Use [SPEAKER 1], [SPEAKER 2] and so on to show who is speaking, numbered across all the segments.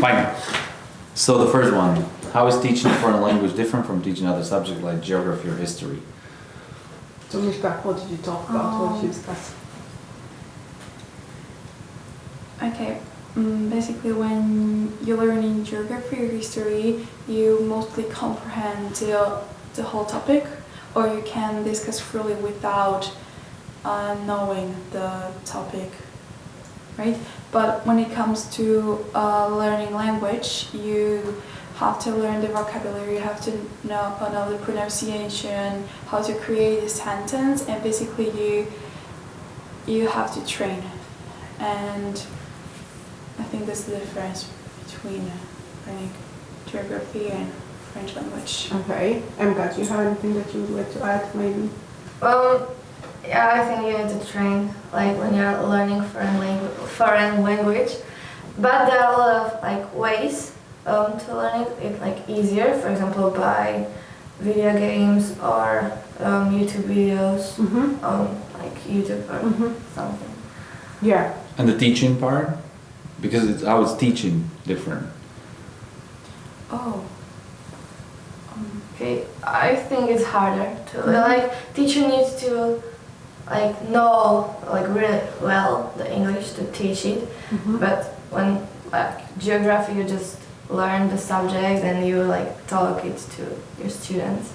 [SPEAKER 1] Fine. So the first one, how is teaching a foreign language different from teaching other subjects like geography or history?
[SPEAKER 2] So Mishka, what did you talk about? What did you discuss?
[SPEAKER 3] Okay, basically when you're learning geography or history, you mostly comprehend the whole topic, or you can discuss freely without knowing the topic, right? But when it comes to learning language, you have to learn the vocabulary, you have to know the pronunciation, how to create a sentence, and basically you have to train. And I think that's the difference between learning geography and French language.
[SPEAKER 2] Okay. Emka, do you have anything that you would like to add, maybe?
[SPEAKER 4] Yeah, I think you need to train, like when you're learning foreign language. But there are a lot of like ways to learn it like easier. For example, by video games or YouTube videos, like YouTube or something.
[SPEAKER 2] Yeah.
[SPEAKER 1] And the teaching part? Because it's how it's teaching different.
[SPEAKER 3] Oh.
[SPEAKER 4] Okay, I think it's harder to like teacher needs to like know like really well the English to teach it. But when like geography, you just learn the subject and you like talk it to your students.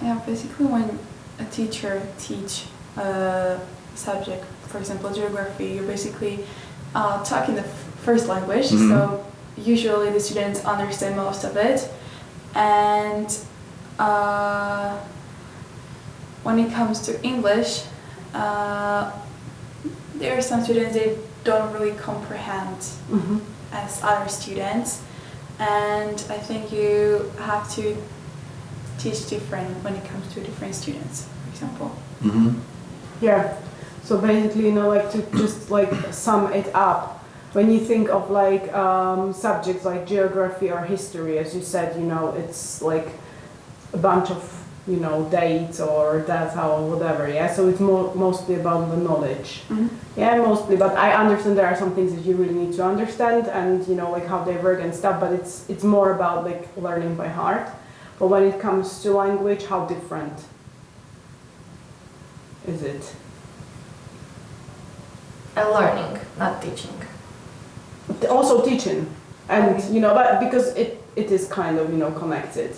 [SPEAKER 3] Yeah, basically when a teacher teach a subject, for example geography, you're basically talking the first language, so usually the students understand most of it. And when it comes to English, there are some students that don't really comprehend as other students, and I think you have to teach different when it comes to different students, for example.
[SPEAKER 2] Yeah. So basically, like to just like sum it up, when you think of like subjects like geography or history, as you said, it's like a bunch of dates or data or whatever. Yeah. So it's mostly about the knowledge. Yeah, mostly. But I understand there are some things that you really need to understand and like how they work and stuff. But it's more about like learning by heart. But when it comes to language, how different is it?
[SPEAKER 4] Learning, not teaching.
[SPEAKER 2] Also teaching, and but because it is kind of connected.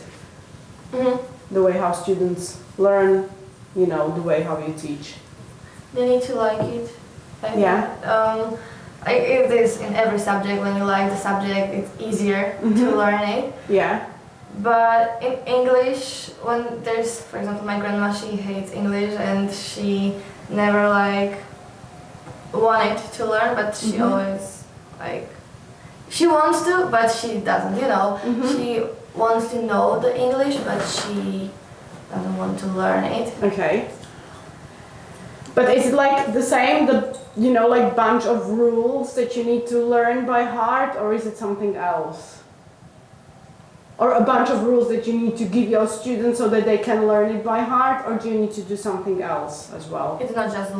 [SPEAKER 2] The way how students learn, the way how you teach.
[SPEAKER 4] They need to like it.
[SPEAKER 2] Yeah.
[SPEAKER 4] It is in every subject. When you like the subject, it's easier to learn it.
[SPEAKER 2] Yeah.
[SPEAKER 4] But in English, when there's, for example, my grandma, she hates English and she never wanted to learn, but she always she wants to, but she doesn't. She wants to know the English, but she doesn't want to learn it.
[SPEAKER 2] Okay. But is it like the same, like bunch of rules that you need to learn by heart, or is it something else? Or a bunch of rules that you need to give your students so that they can learn it by heart, or do you need to do something else as well?
[SPEAKER 4] It's not just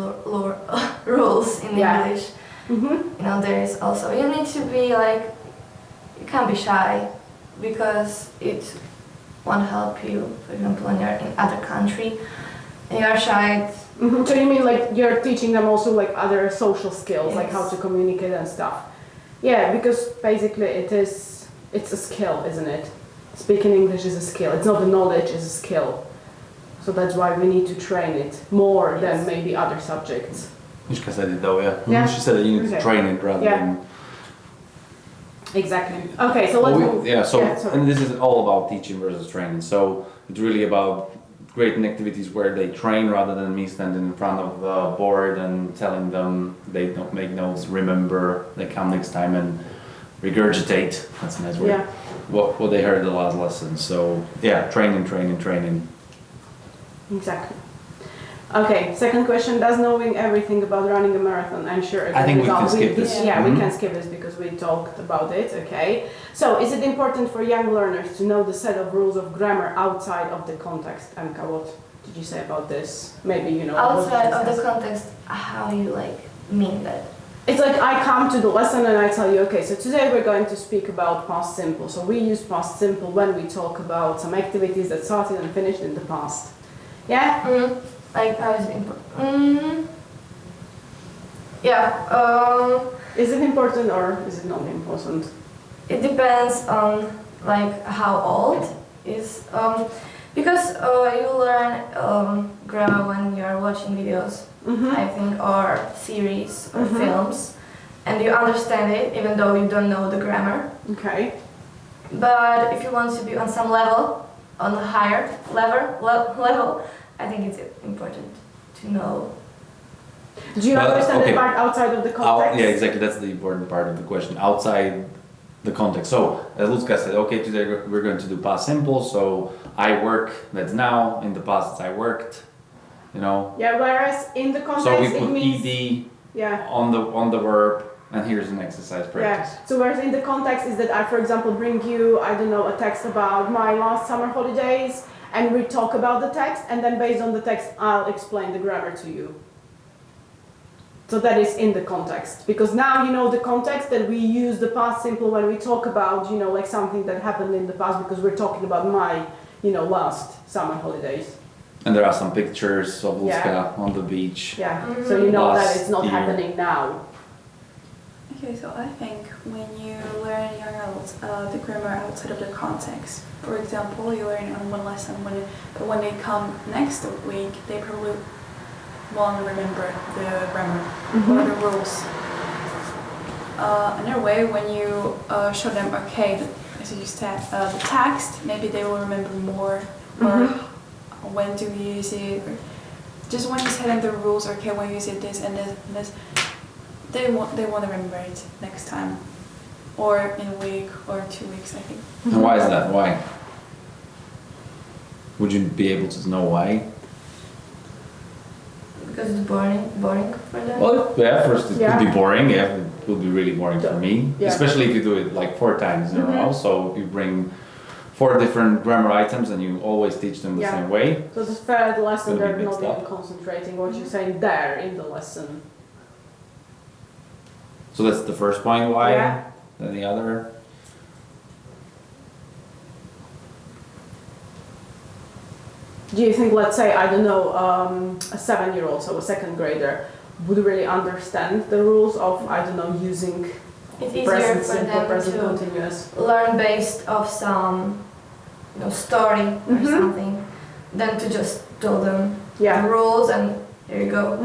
[SPEAKER 4] rules in English. There is also, you need to be you can't be shy, because it won't help you, for example, when you're in other country and you're shy.
[SPEAKER 2] So you mean like you're teaching them also like other social skills,
[SPEAKER 4] Yes.
[SPEAKER 2] like how to communicate and stuff? Yeah, because basically it's a skill, isn't it? Speaking English is a skill. It's not a knowledge, it's a skill. So that's why we need to train it more than maybe other subjects.
[SPEAKER 1] Mishka said it though, yeah.
[SPEAKER 2] Yeah.
[SPEAKER 1] She said that you need to train it rather than...
[SPEAKER 2] Exactly. Okay, so let's move.
[SPEAKER 1] And this is all about teaching versus training. So it's really about creating activities where they train rather than me standing in front of the board and telling them they don't make notes, remember, they come next time and regurgitate. That's a nice word.
[SPEAKER 2] Yeah.
[SPEAKER 1] What they heard the last lesson. So yeah, training.
[SPEAKER 2] Exactly. Okay, second question. Does knowing everything about running a marathon ensure a
[SPEAKER 1] I think we
[SPEAKER 2] result?
[SPEAKER 1] can skip this.
[SPEAKER 2] Yeah, we can skip this because we talked about it, okay? So, is it important for young learners to know the set of rules of grammar outside of the context? Emka, what did you say about this? Maybe,
[SPEAKER 4] Outside of the context, how you mean that?
[SPEAKER 2] It's like I come to the lesson and I tell you, okay, so today we're going to speak about past simple. So we use past simple when we talk about some activities that started and finished in the past. Yeah?
[SPEAKER 4] Like how is it important? Yeah.
[SPEAKER 2] Is it important or is it not important?
[SPEAKER 4] It depends on like how old is because you learn grammar when you are watching videos, I think, or series or films, and you understand it even though you don't know the grammar.
[SPEAKER 2] Okay.
[SPEAKER 4] But if you want to be on some level, on a higher level, I think it's important to know.
[SPEAKER 2] Do you
[SPEAKER 1] Well,
[SPEAKER 2] understand
[SPEAKER 1] okay.
[SPEAKER 2] the part outside of the context?
[SPEAKER 1] Yeah, exactly. That's the important part of the question. Outside the context. So, as Lucka said, okay, today we're going to do past simple. So, I work, that's now. In the past, I worked. You know.
[SPEAKER 2] Yeah, whereas in the context
[SPEAKER 1] So we
[SPEAKER 2] it
[SPEAKER 1] put
[SPEAKER 2] means
[SPEAKER 1] ed
[SPEAKER 2] yeah.
[SPEAKER 1] on the verb, and here's an exercise practice.
[SPEAKER 2] Yeah. So whereas in the context is that I, for example, bring you, I don't know, a text about my last summer holidays, and we talk about the text, and then based on the text, I'll explain the grammar to you. So that is in the context, because now you know the context that we use the past simple when we talk about, you know, like something that happened in the past, because we're talking about my, you know, last summer holidays.
[SPEAKER 1] And there are some pictures of Lucka
[SPEAKER 2] Yeah.
[SPEAKER 1] on the beach.
[SPEAKER 2] Yeah. So you know that
[SPEAKER 1] Last
[SPEAKER 2] it's not
[SPEAKER 1] year.
[SPEAKER 2] happening now.
[SPEAKER 3] Okay, so I think when you learn young adults the grammar outside of the context, for example, you learn on one lesson, but when they come next week, they probably won't remember the grammar or the rules. Another way, when you show them, okay, as you said, the text, maybe they will remember more, or when to use it, or just when you tell them the rules, okay, when you use it this and this and this, they want to remember it next time, or in a week or 2 weeks, I think.
[SPEAKER 1] And why is that? Why? Would you be able to know why?
[SPEAKER 4] Because it's boring for them.
[SPEAKER 1] Well, yeah, first it
[SPEAKER 2] Yeah.
[SPEAKER 1] could be boring. Yeah, it would be really boring for me.
[SPEAKER 2] Yeah.
[SPEAKER 1] Especially if you do it like 4 times in a row. So you bring 4 different grammar items and you always teach them the
[SPEAKER 2] Yeah.
[SPEAKER 1] same way.
[SPEAKER 2] So the third lesson,
[SPEAKER 1] Gonna be
[SPEAKER 2] they're not
[SPEAKER 1] mixed
[SPEAKER 2] even
[SPEAKER 1] up.
[SPEAKER 2] concentrating what you're saying there in the lesson.
[SPEAKER 1] So that's the first point why.
[SPEAKER 2] Yeah.
[SPEAKER 1] Then the other.
[SPEAKER 2] Do you think, let's say, I don't know, a 7-year-old, so a second grader, would really understand the rules of, I don't know, using
[SPEAKER 4] It's easier
[SPEAKER 2] present
[SPEAKER 4] for
[SPEAKER 2] simple,
[SPEAKER 4] them
[SPEAKER 2] present
[SPEAKER 4] to
[SPEAKER 2] continuous?
[SPEAKER 4] learn based of some, story or something, than to just tell them
[SPEAKER 2] Yeah.
[SPEAKER 4] the rules and here you go.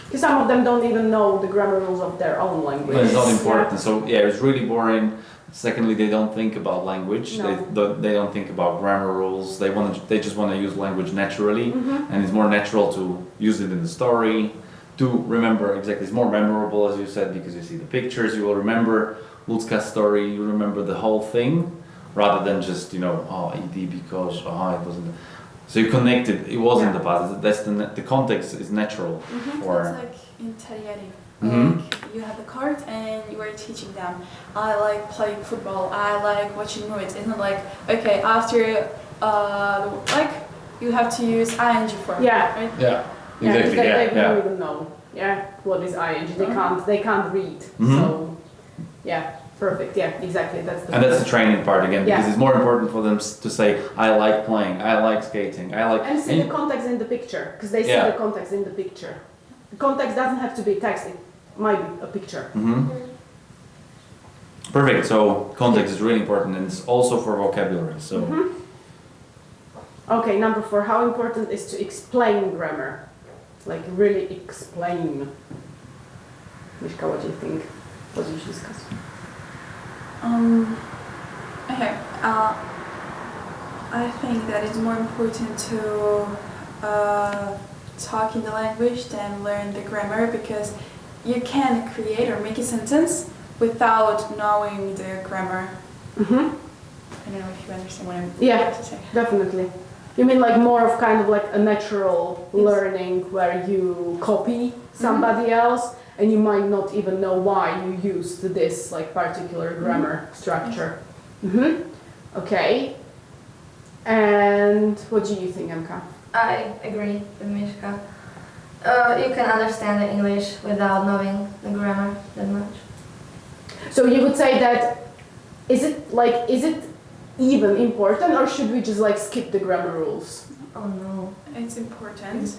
[SPEAKER 2] Because some of them don't even know the grammar rules of their own language.
[SPEAKER 1] But it's not important. So yeah, it's really boring. Secondly, they don't think about language.
[SPEAKER 2] No.
[SPEAKER 1] They don't think about grammar rules. They just want to use language naturally,
[SPEAKER 2] Mm-hmm.
[SPEAKER 1] and it's more natural to use it in the story. To remember exactly, it's more memorable, as you said, because you see the pictures. You will remember Lucka's story. You remember the whole thing, rather than just ed because it wasn't. So you connect it. It was in the past. That's the context is natural
[SPEAKER 3] It's
[SPEAKER 1] for.
[SPEAKER 3] like in Tarieri.
[SPEAKER 1] Mhm.
[SPEAKER 3] Like you have the card and you are teaching them. I like playing football. I like watching movies. It's not like okay after like you have to use ing form.
[SPEAKER 2] Yeah.
[SPEAKER 3] Right?
[SPEAKER 1] Yeah.
[SPEAKER 2] Yeah, 'cause
[SPEAKER 1] Exactly.
[SPEAKER 2] they
[SPEAKER 1] Yeah.
[SPEAKER 2] don't even know. Yeah, what is ing? They can't read.
[SPEAKER 1] Mhm.
[SPEAKER 2] So, yeah, perfect. Yeah, exactly. That's the.
[SPEAKER 1] And that's the training part again, because
[SPEAKER 2] Yeah.
[SPEAKER 1] it's more important for them to say, I like playing, I like skating, I like.
[SPEAKER 2] And see the context in the picture, because they see
[SPEAKER 1] Yeah.
[SPEAKER 2] the context in the picture. The context doesn't have to be text, it might be a picture.
[SPEAKER 1] Mhm. Perfect. So context is really important, and it's also for vocabulary. So
[SPEAKER 2] Okay, number 4, how important is to explain grammar? Like really explain. Mishka, what do you think? What did you discuss?
[SPEAKER 3] Okay. I think that it's more important to talk in the language than learn the grammar, because you can create or make a sentence without knowing the grammar.
[SPEAKER 2] Mm-hmm.
[SPEAKER 3] I don't know if you understand what I'm
[SPEAKER 2] Yeah.
[SPEAKER 3] trying to say.
[SPEAKER 2] Definitely. You mean like more of kind of like a natural
[SPEAKER 3] Yes.
[SPEAKER 2] learning where you copy somebody else and you might not even know why you used this like particular grammar structure. Mm-hmm. Okay. And what do you think, Emka?
[SPEAKER 4] I agree with Mishka. You can understand the English without knowing the grammar that much.
[SPEAKER 2] So you would say that is it even important, or should we just like skip the grammar rules?
[SPEAKER 4] Oh no.
[SPEAKER 3] It's important,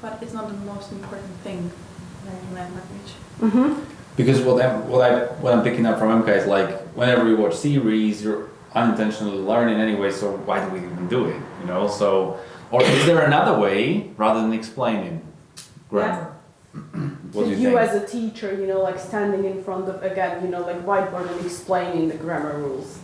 [SPEAKER 3] but it's not the most important thing learning language.
[SPEAKER 2] Mm-hmm.
[SPEAKER 1] Because what I'm picking up from MK is like whenever you watch series, you're unintentionally learning anyway. So why do we even do it? You know. So or is there another way rather than explaining grammar? What
[SPEAKER 2] So
[SPEAKER 1] do you
[SPEAKER 2] you
[SPEAKER 1] think?
[SPEAKER 2] as a teacher, you know, like standing in front of again, you know, like whiteboard and explaining the grammar rules.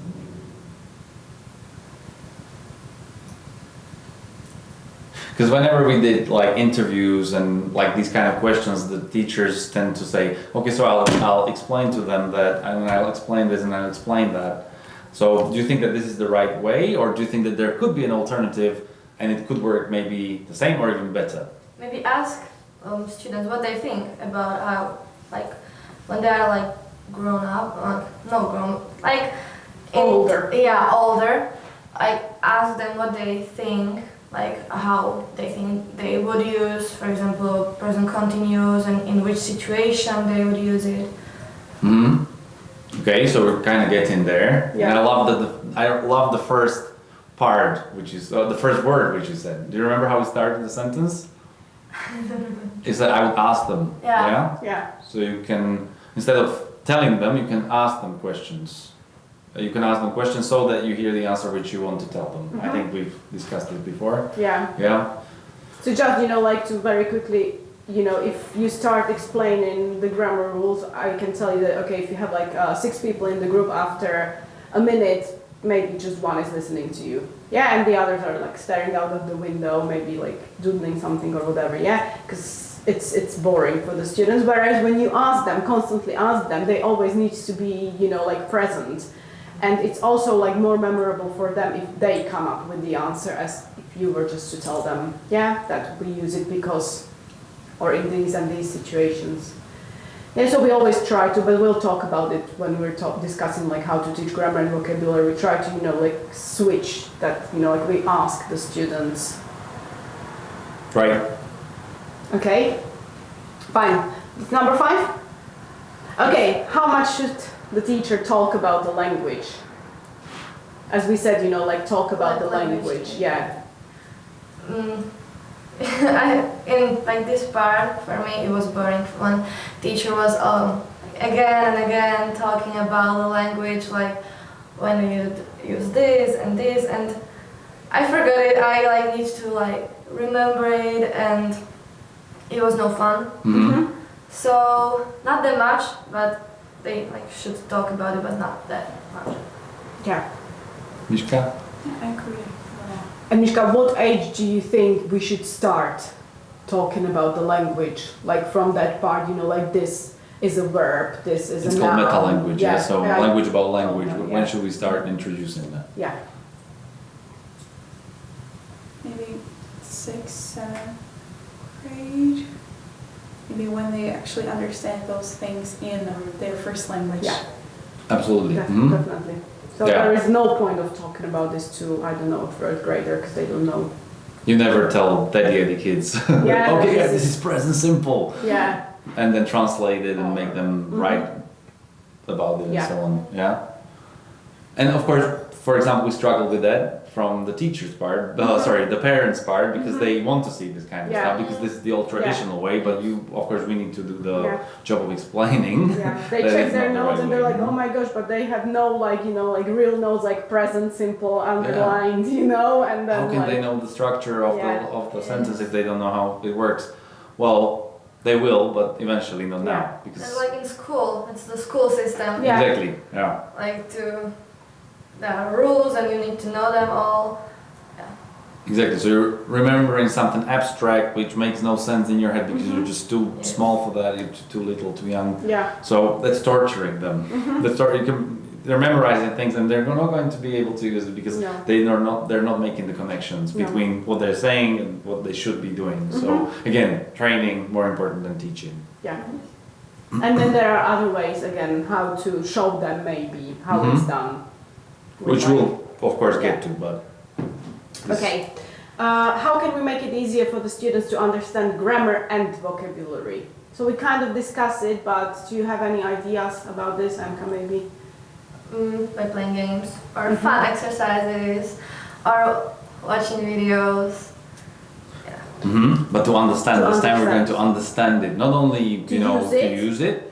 [SPEAKER 1] Because whenever we did like interviews and like these kind of questions, the teachers tend to say, okay, so I'll explain to them that, and I'll explain this and I'll explain that. So do you think that this is the right way, or do you think that there could be an alternative and it could work maybe the same or even better?
[SPEAKER 4] Maybe ask students what they think about how, like, when they are like grown up, like
[SPEAKER 2] Older.
[SPEAKER 4] Yeah, older. Like ask them what they think, like how they think they would use, for example, present continuous, and in which situation they would use it.
[SPEAKER 1] Hmm. Okay, so we're kind of getting there.
[SPEAKER 2] Yeah.
[SPEAKER 1] And I love the first part, which is the first word which you said. Do you remember how we started the sentence? Is that I would ask them.
[SPEAKER 4] Yeah.
[SPEAKER 2] Yeah.
[SPEAKER 1] So you can, instead of telling them, you can ask them questions. You can ask them questions so that you hear the answer which you want to tell them. I think we've discussed it before.
[SPEAKER 2] Yeah.
[SPEAKER 1] Yeah.
[SPEAKER 2] So just, you know, like to very quickly, you know, if you start explaining the grammar rules, I can tell you that, okay, if you have like 6 people in the group, after a minute, maybe just one is listening to you. Yeah, and the others are like staring out of the window, maybe like doodling something or whatever, yeah? Because it's boring for the students. Whereas when you ask them, constantly ask them, they always need to be, you know, like present. And it's also like more memorable for them if they come up with the answer as if you were just to tell them, yeah, that we use it because, or in these and these situations. Yeah, so we always try to, but we'll talk about it when we're discussing like how to teach grammar and vocabulary. We try to, you know, like switch that, you know, like we ask the students.
[SPEAKER 1] Right.
[SPEAKER 2] Okay, fine. Number 5? Okay, how much should the teacher talk about the language? As we said, you know, like talk about the language, yeah.
[SPEAKER 4] In like this part, for me, it was boring when teacher was again and again talking about the language, like when you use this, and I forgot it. I like need to like remember it, and it was no fun.
[SPEAKER 1] Mm-hmm.
[SPEAKER 4] So not that much, but they like should talk about it, but not that much.
[SPEAKER 2] Yeah.
[SPEAKER 1] Mishka?
[SPEAKER 3] Yeah, I agree.
[SPEAKER 2] And Mishka, what age do you think we should start talking about the language? Like from that part, you know, like this is a verb, this is
[SPEAKER 1] It's
[SPEAKER 2] a
[SPEAKER 1] called
[SPEAKER 2] noun.
[SPEAKER 1] meta language, yeah. So
[SPEAKER 2] yeah.
[SPEAKER 1] language about language.
[SPEAKER 2] Yeah.
[SPEAKER 1] When should we start introducing that?
[SPEAKER 2] Yeah.
[SPEAKER 3] Maybe 6th, 7th grade. Maybe when they actually understand those things in their first language.
[SPEAKER 2] Yeah.
[SPEAKER 1] Absolutely. Mhm.
[SPEAKER 2] Definitely. So
[SPEAKER 1] Yeah.
[SPEAKER 2] there is no point of talking about this to, I don't know, a 3rd grader because they don't know.
[SPEAKER 1] You never tell daddy kids.
[SPEAKER 2] Yeah,
[SPEAKER 1] okay,
[SPEAKER 2] this
[SPEAKER 1] yeah, this is present simple.
[SPEAKER 2] Yeah.
[SPEAKER 1] And then translate it and make them write about it
[SPEAKER 2] Yeah.
[SPEAKER 1] and so on. Yeah. And of course, for example, we struggle with that from the teacher's part, the parents' part, because they want to see this kind of
[SPEAKER 2] Yeah.
[SPEAKER 1] stuff, because this is the old traditional way, but of course, we need to do the
[SPEAKER 2] Yeah.
[SPEAKER 1] job of explaining.
[SPEAKER 2] Yeah. They
[SPEAKER 1] that
[SPEAKER 2] check
[SPEAKER 1] it's
[SPEAKER 2] their
[SPEAKER 1] not the
[SPEAKER 2] notes
[SPEAKER 1] right
[SPEAKER 2] and they're
[SPEAKER 1] way.
[SPEAKER 2] like, oh my gosh, but they have no like, you know, like real notes like present, simple, underlined, you know, and then
[SPEAKER 1] How can
[SPEAKER 2] like,
[SPEAKER 1] they know the structure of
[SPEAKER 2] Yeah.
[SPEAKER 1] the sentence if they don't know how it works? Well, they will, but eventually not now.
[SPEAKER 2] Yeah.
[SPEAKER 1] Because
[SPEAKER 4] It's like in school. It's the school system.
[SPEAKER 2] Yeah.
[SPEAKER 1] Exactly, yeah.
[SPEAKER 4] Like there are rules and you need to know them all.
[SPEAKER 1] Exactly. So you're remembering something abstract which makes no sense in your head because you're just too
[SPEAKER 4] Yes.
[SPEAKER 1] small for that, you're too little, too young.
[SPEAKER 2] yeah.
[SPEAKER 1] So that's torturing them. They're memorizing things and they're not going to be able to use it because
[SPEAKER 2] No.
[SPEAKER 1] they're not making the connections
[SPEAKER 2] No.
[SPEAKER 1] between what they're saying and what they should be doing. So again, training more important than teaching.
[SPEAKER 2] Yeah. And then there are other ways again how to show them maybe how it's done.
[SPEAKER 1] Which
[SPEAKER 2] Like-
[SPEAKER 1] we'll of course get to, but this-
[SPEAKER 2] Okay. How can we make it easier for the students to understand grammar and vocabulary? So we kind of discussed it, but do you have any ideas about this, Anka, maybe?
[SPEAKER 4] By playing games or fun exercises or watching videos.
[SPEAKER 1] But to understand
[SPEAKER 2] To
[SPEAKER 1] this time, we're going
[SPEAKER 2] understand.
[SPEAKER 1] to understand it, not only
[SPEAKER 2] To
[SPEAKER 1] to
[SPEAKER 2] use it.
[SPEAKER 1] use it.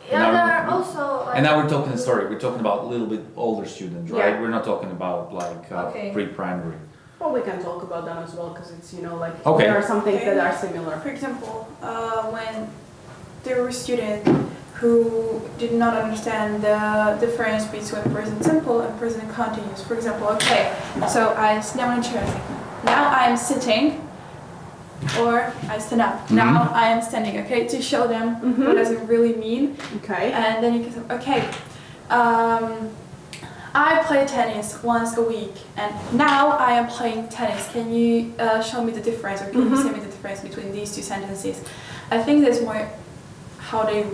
[SPEAKER 4] Yeah,
[SPEAKER 1] Now-
[SPEAKER 4] there are also like
[SPEAKER 1] And now we're talking, sorry, we're talking about a little bit older students, right?
[SPEAKER 2] Yeah.
[SPEAKER 1] We're not talking about like
[SPEAKER 4] Okay.
[SPEAKER 1] pre-primary.
[SPEAKER 2] Well, we can talk about them as well, because it's, you know, like,
[SPEAKER 1] Okay.
[SPEAKER 2] there are some things that are similar.
[SPEAKER 3] For example, when there were students who did not understand the difference between present simple and present continuous. For example, okay, so I sit down in a chair. Now I am sitting, or I stand up. Now I am standing. Okay, to show them what does it really mean.
[SPEAKER 2] Okay.
[SPEAKER 3] And then you can say, okay, I play tennis once a week, and now I am playing tennis. Can you show me the difference, or can you say me the difference between these two sentences? I think that's more how they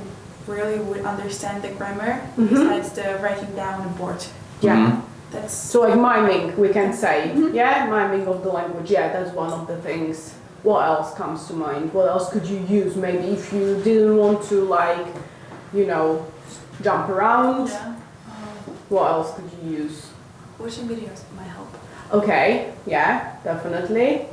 [SPEAKER 3] really would understand the grammar, besides the writing down on the board.
[SPEAKER 2] Yeah.
[SPEAKER 3] That's
[SPEAKER 2] So like miming, we can say, yeah, miming of the language. Yeah, that's one of the things. What else comes to mind? What else could you use? Maybe if you didn't want to, like, you know, jump around.
[SPEAKER 3] yeah.
[SPEAKER 2] What else could you use?
[SPEAKER 3] Watching videos might help.
[SPEAKER 2] Okay, yeah, definitely.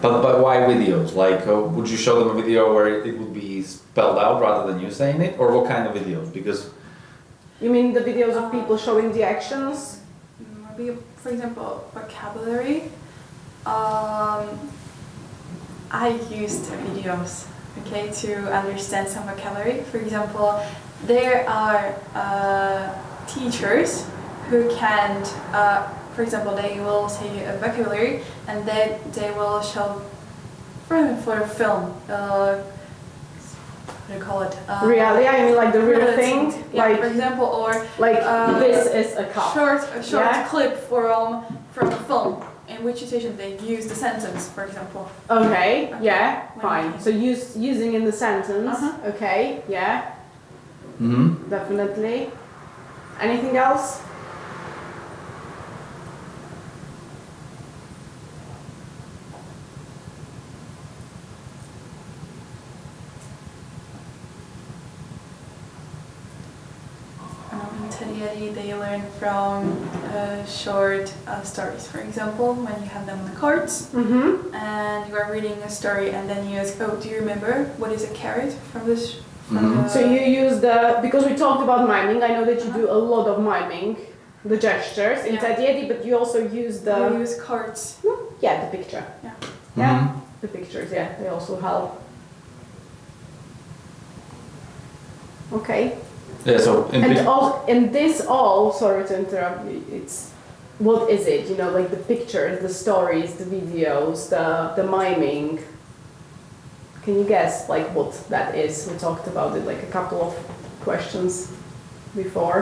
[SPEAKER 1] But why videos? Like, would you show them a video where it would be spelled out rather than you saying it? Or what kind of videos? Because
[SPEAKER 2] You mean the videos of people showing the actions?
[SPEAKER 3] Maybe, for example, vocabulary. I used videos, okay, to understand some vocabulary. For example, there are teachers who can, for example, they will say a vocabulary and then they will show for a film. What do you call it?
[SPEAKER 2] Really? I mean like the real
[SPEAKER 3] reality.
[SPEAKER 2] thing?
[SPEAKER 3] Yeah,
[SPEAKER 2] Like,
[SPEAKER 3] for example, or
[SPEAKER 2] like
[SPEAKER 3] uh,
[SPEAKER 2] this is a cup.
[SPEAKER 3] a short
[SPEAKER 2] Yeah.
[SPEAKER 3] clip from a film in which situation they use the sentence, for example.
[SPEAKER 2] Okay, yeah,
[SPEAKER 3] When
[SPEAKER 2] fine.
[SPEAKER 3] we-
[SPEAKER 2] So using in the sentence. Okay, yeah, definitely. Anything else?
[SPEAKER 3] In Teddy they learn from short stories. For example, when you have them on the cards
[SPEAKER 2] Mm-hmm.
[SPEAKER 3] and you are reading a story and then you ask, oh, do you remember what is a carrot from this?
[SPEAKER 2] So you use because we talked about miming, I know that you do a lot of miming, the gestures in
[SPEAKER 3] Yeah.
[SPEAKER 2] Tadiedi, but you also use
[SPEAKER 3] You use cards.
[SPEAKER 2] the picture.
[SPEAKER 3] Yeah.
[SPEAKER 2] Yeah, the pictures, yeah, they also help. Okay.
[SPEAKER 1] yeah, so in
[SPEAKER 2] And this all, sorry to interrupt you, it's, what is it? You know, like the pictures, the stories, the videos, the miming. Can you guess like what that is? We talked about it like a couple of questions before.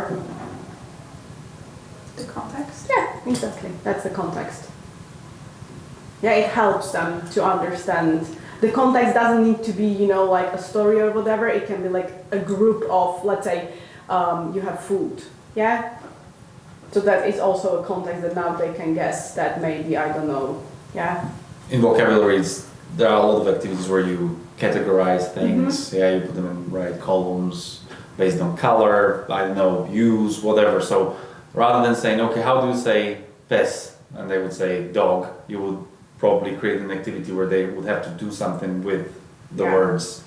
[SPEAKER 3] The context.
[SPEAKER 2] Yeah, exactly. That's the context. Yeah, it helps them to understand. The context doesn't need to be, you know, like a story or whatever. It can be like a group of, let's say, you have food. Yeah? So that is also a context that now they can guess that maybe, I don't know. Yeah?
[SPEAKER 1] in vocabularies, there are a lot of activities where you categorize things. Yeah, you put them in right columns based on color. I don't know, use whatever. So rather than saying, okay, how do you say pes? And they would say dog. You would probably create an activity where they would have to do something with the
[SPEAKER 2] Yeah.
[SPEAKER 1] words,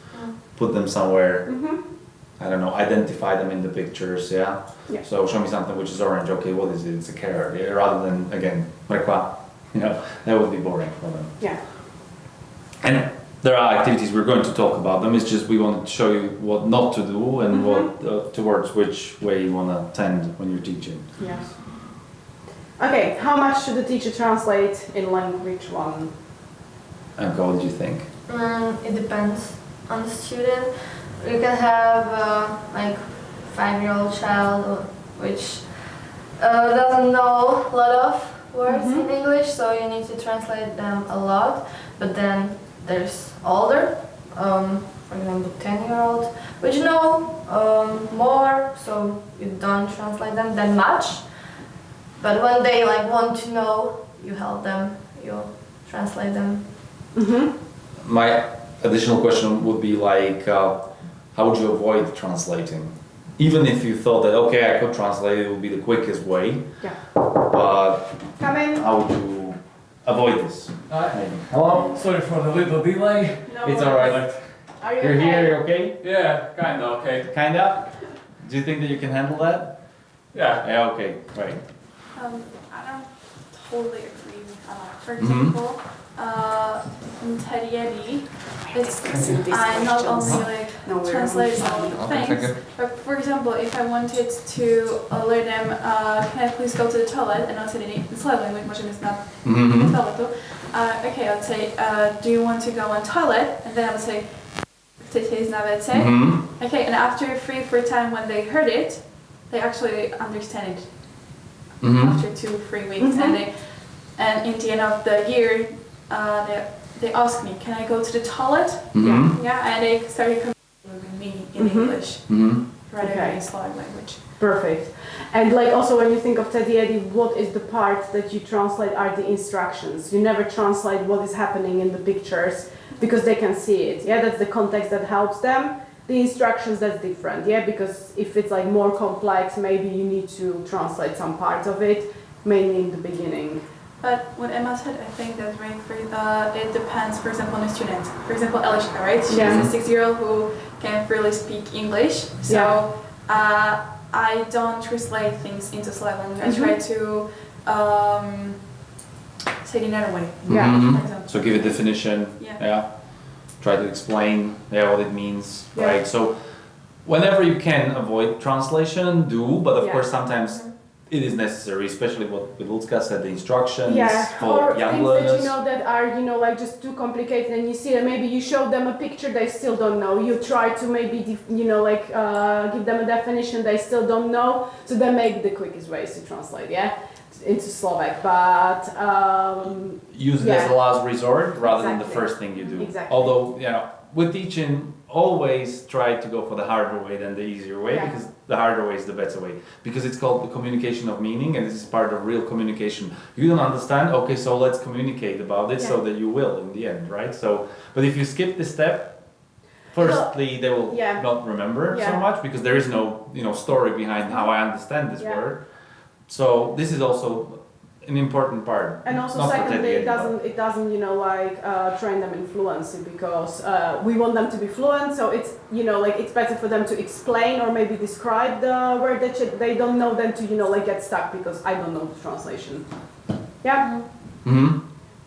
[SPEAKER 1] put them somewhere.
[SPEAKER 2] Mm-hmm.
[SPEAKER 1] I don't know, identify them in the pictures. Yeah.
[SPEAKER 2] Yeah.
[SPEAKER 1] So show me something which is orange. Okay, what is it? It's a carrot. Yeah, rather than again, mrekva. You know, that would be boring for them.
[SPEAKER 2] Yeah.
[SPEAKER 1] And there are activities we're going to talk about them. It's just we want to show you what not to do and what towards which way you want to tend when you're teaching.
[SPEAKER 2] Yes. Okay, how much should the teacher translate in language one?
[SPEAKER 1] And what do you think?
[SPEAKER 4] It depends on the student. You can have like 5-year-old child which doesn't know a lot of words in English, so you need to translate them a lot. But then there's older, for example 10-year-old, which know more, so you don't translate them that much. But when they like want to know you help them, you translate them.
[SPEAKER 2] Mm-hmm.
[SPEAKER 1] My additional question would be like, how would you avoid translating? Even if you thought that, okay, I could translate, it would be the quickest way,
[SPEAKER 2] Yeah.
[SPEAKER 1] but
[SPEAKER 2] Come in.
[SPEAKER 1] how would you avoid this? Maybe.
[SPEAKER 5] Hello, sorry for the little delay.
[SPEAKER 2] No
[SPEAKER 1] It's
[SPEAKER 2] worries.
[SPEAKER 1] alright.
[SPEAKER 2] Are you
[SPEAKER 1] You're
[SPEAKER 2] okay?
[SPEAKER 1] here, you're okay?
[SPEAKER 5] Yeah, kinda okay.
[SPEAKER 1] Kinda? Do you think that you can handle that?
[SPEAKER 5] Yeah.
[SPEAKER 1] Yeah, okay, right.
[SPEAKER 3] I don't totally agree with Anna. For
[SPEAKER 1] Mhm.
[SPEAKER 3] example, in Teddy it's
[SPEAKER 2] Discussing these
[SPEAKER 3] I not
[SPEAKER 2] questions.
[SPEAKER 3] only like
[SPEAKER 2] No, we're
[SPEAKER 3] translate
[SPEAKER 2] moving
[SPEAKER 3] all
[SPEAKER 2] on.
[SPEAKER 3] the
[SPEAKER 5] Okay, thank
[SPEAKER 3] things,
[SPEAKER 5] you.
[SPEAKER 3] but for example, if I wanted to alert them, can I please go to the toilet, and I'll say in Slav language, możemy znać
[SPEAKER 1] Mm-hmm.
[SPEAKER 3] toiletu. Okay, I'll say, do you want to go on toilet? And then I would say, chcecie iść na WC?
[SPEAKER 1] Mm-hmm.
[SPEAKER 3] Okay, and after 3-4 times when they heard it, they actually understand it
[SPEAKER 1] Mm-hmm.
[SPEAKER 3] after 2-3 weeks,
[SPEAKER 2] Mhm.
[SPEAKER 3] and in the end of the year, they ask me, can I go to the toilet?
[SPEAKER 1] Mm-hmm.
[SPEAKER 3] Yeah, and they started communicating with me in
[SPEAKER 2] Mhm.
[SPEAKER 3] English
[SPEAKER 1] Mm-hmm.
[SPEAKER 3] rather
[SPEAKER 2] Okay.
[SPEAKER 3] than in Slavic language.
[SPEAKER 2] Perfect. And like also when you think of Teddy Eddy, what is the part that you translate are the instructions. You never translate what is happening in the pictures because they can see it. Yeah, that's the context that helps them. The instructions, that's different. Yeah, because if it's like more complex, maybe you need to translate some part of it, mainly in the beginning.
[SPEAKER 3] But what Emma said, I think that's right for it depends, for example, on the student. For example, Eliška, right? She's
[SPEAKER 2] Yeah.
[SPEAKER 3] a 6-year-old who can't really speak English. So I don't translate things into Slavic language. I try to say it in another way,
[SPEAKER 2] Yeah.
[SPEAKER 1] Mhm.
[SPEAKER 3] for example.
[SPEAKER 1] So give a definition.
[SPEAKER 3] Yeah.
[SPEAKER 1] Try to explain what it means,
[SPEAKER 2] Yeah.
[SPEAKER 1] right? So whenever you can avoid translation, do. But of
[SPEAKER 2] Yeah.
[SPEAKER 1] course, sometimes it is necessary, especially what Lucka said, the instructions
[SPEAKER 2] Yeah,
[SPEAKER 1] for
[SPEAKER 2] or
[SPEAKER 1] young
[SPEAKER 2] things
[SPEAKER 1] learners.
[SPEAKER 2] that you know that are, you know, like just too complicated and you see that maybe you show them a picture, they still don't know. You try to maybe, you know, like give them a definition, they still don't know. So then maybe the quickest way is to translate, yeah, into Slovak. But
[SPEAKER 1] Use it as
[SPEAKER 2] Yeah.
[SPEAKER 1] the last resort rather than the
[SPEAKER 2] Exactly.
[SPEAKER 1] first thing you do.
[SPEAKER 2] Exactly.
[SPEAKER 1] Although, with teaching, always try to go for the harder way than the easier way,
[SPEAKER 2] Yeah.
[SPEAKER 1] because the harder way is the better way. Because it's called the communication of meaning, and this is part of real communication. You don't understand, okay, so let's communicate about it so
[SPEAKER 2] Yeah.
[SPEAKER 1] that you will in the end, right? So, but if you skip this step, firstly, they will
[SPEAKER 2] Yeah.
[SPEAKER 1] not remember so
[SPEAKER 2] Yeah.
[SPEAKER 1] much because there is no, story behind how I understand this
[SPEAKER 2] Yeah.
[SPEAKER 1] word. So this is also an important part.
[SPEAKER 2] And also,
[SPEAKER 1] Not for
[SPEAKER 2] secondly,
[SPEAKER 1] Teddy
[SPEAKER 2] it
[SPEAKER 1] anymore.
[SPEAKER 2] doesn't, train them in fluency because we want them to be fluent. So it's, like it's better for them to explain or maybe describe the word that they don't know than to, get stuck because I don't know the translation. Yeah,
[SPEAKER 1] Mm-hmm.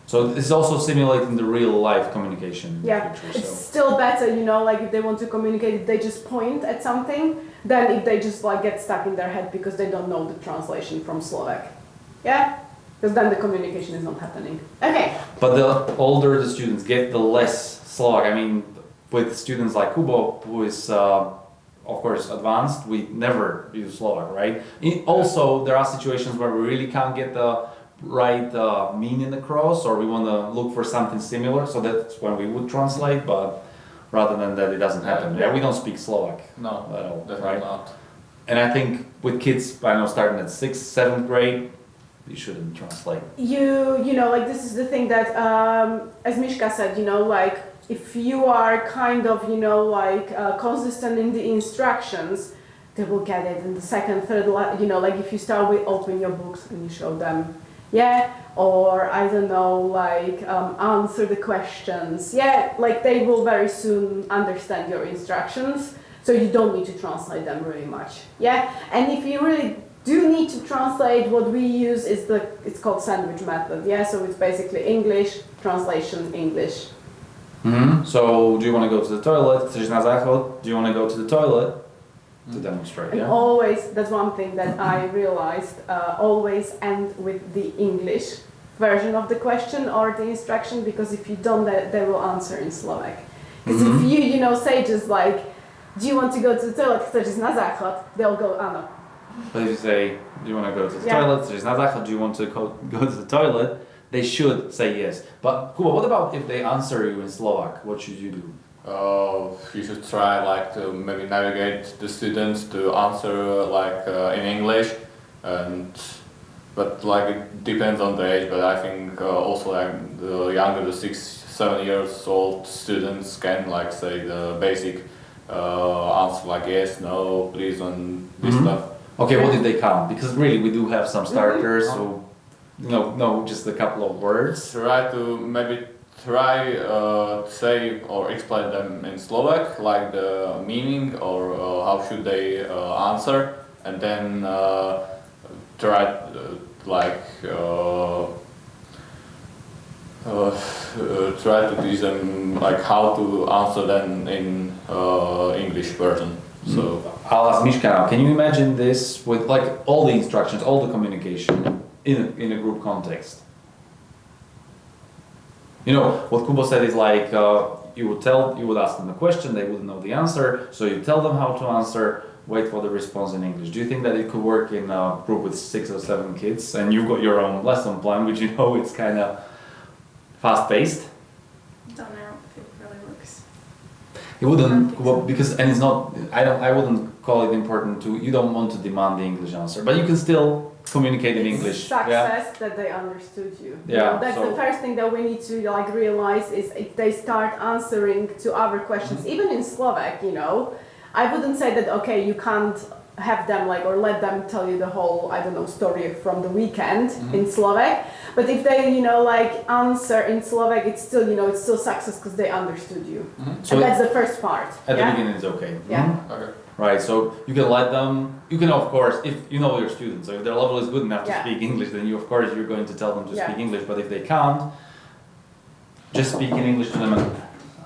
[SPEAKER 1] So this is also simulating the real life communication.
[SPEAKER 2] yeah.
[SPEAKER 1] picture,
[SPEAKER 2] It's
[SPEAKER 1] so.
[SPEAKER 2] still better, like if they want to communicate, if they just point at something, than if they just like get stuck in their head because they don't know the translation from Slovak. Yeah, because then the communication is not happening. Okay.
[SPEAKER 1] But the older the students get, the less Slovak. I mean, with students like Kubo, who is, of course, advanced, we never use Slovak, right? Also, there are situations where we really can't get the right meaning across, or we want to look for something similar, so that's when we would translate, but rather than that, it doesn't happen. Yeah, we don't speak Slovak
[SPEAKER 5] No,
[SPEAKER 1] at all,
[SPEAKER 5] definitely
[SPEAKER 1] right?
[SPEAKER 5] not.
[SPEAKER 1] And I think with kids, I know, starting at 6th, 7th grade, you shouldn't translate.
[SPEAKER 2] Like this is the thing that, as Mishka said, like if you are kind of, consistent in the instructions, they will get it. In the second, third, like if you start with open your books and you show them, yeah, or I don't know, like answer the questions, yeah, like they will very soon understand your instructions. So you don't need to translate them really much, yeah. And if you really do need to translate, what we use is it's called sandwich method, yeah, so it's basically English, translation, English.
[SPEAKER 1] Mm-hmm. So, do you want to go to the toilet? Chceš na záchod? Do you want to go to the toilet? To demonstrate,
[SPEAKER 2] And
[SPEAKER 1] yeah?
[SPEAKER 2] always, that's one thing that I realized, always end with the English version of the question or the instruction, because if you don't, they will answer in Slovak. Because if you, say just like, do you want to go to the toilet, chceš ísť na záchod, they'll go, áno.
[SPEAKER 1] But if you say, do you want to go to the
[SPEAKER 2] Yeah.
[SPEAKER 1] toilet? Chceš na záchod? Do you want to go to the toilet? They should say yes. But Kuba, what about if they answer you in Slovak? What should you do?
[SPEAKER 5] You should try to maybe navigate the students to answer in English, and but like it depends on the age. But I think also like the younger, the 6, 7 years old students can like say the basic answer like yes, no, please, and this
[SPEAKER 1] Mhm.
[SPEAKER 5] stuff.
[SPEAKER 1] Okay, what did they count? Because really, we do have some starters, so no, just a couple of words.
[SPEAKER 5] Try to maybe say or explain them in Slovak, like the meaning or how should they answer, and then try try to teach them like how to answer them in English version. So
[SPEAKER 1] I'll ask Mishka now. Can you imagine this with like all the instructions, all the communication in a group context? You know, what Kubo said is like you would ask them a question, they wouldn't know the answer, so you tell them how to answer, wait for the response in English. Do you think that it could work in a group with 6 or 7 kids and you've got your own lesson plan, which you know it's kind of fast-paced?
[SPEAKER 3] Don't know if it really works.
[SPEAKER 1] It wouldn't,
[SPEAKER 3] think
[SPEAKER 1] well,
[SPEAKER 3] so.
[SPEAKER 1] because, and it's not, I wouldn't call it important to, you don't want to demand the English answer, but you can still communicate in English.
[SPEAKER 2] Success that they understood you. You
[SPEAKER 1] Yeah,
[SPEAKER 2] know, that's
[SPEAKER 1] so-
[SPEAKER 2] the first thing that we need to like realize is if they start answering to our questions, even in Slovak, you know, I wouldn't say that okay, you can't have them like or let them tell you the whole I don't know story from the weekend in Slovak, but if they like answer in Slovak, it's still it's still success because they understood you.
[SPEAKER 1] So
[SPEAKER 2] And that's the first part.
[SPEAKER 1] at the
[SPEAKER 2] yeah?
[SPEAKER 1] beginning it's okay.
[SPEAKER 2] Yeah.
[SPEAKER 1] Mhm.
[SPEAKER 5] okay.
[SPEAKER 1] Right, so you can let them, you can of course, if you know your students, so if their level is good enough to
[SPEAKER 2] Yeah.
[SPEAKER 1] speak English, then you of course you're going to tell them to
[SPEAKER 2] Yeah.
[SPEAKER 1] speak English, but if they can't, just speak in English to them and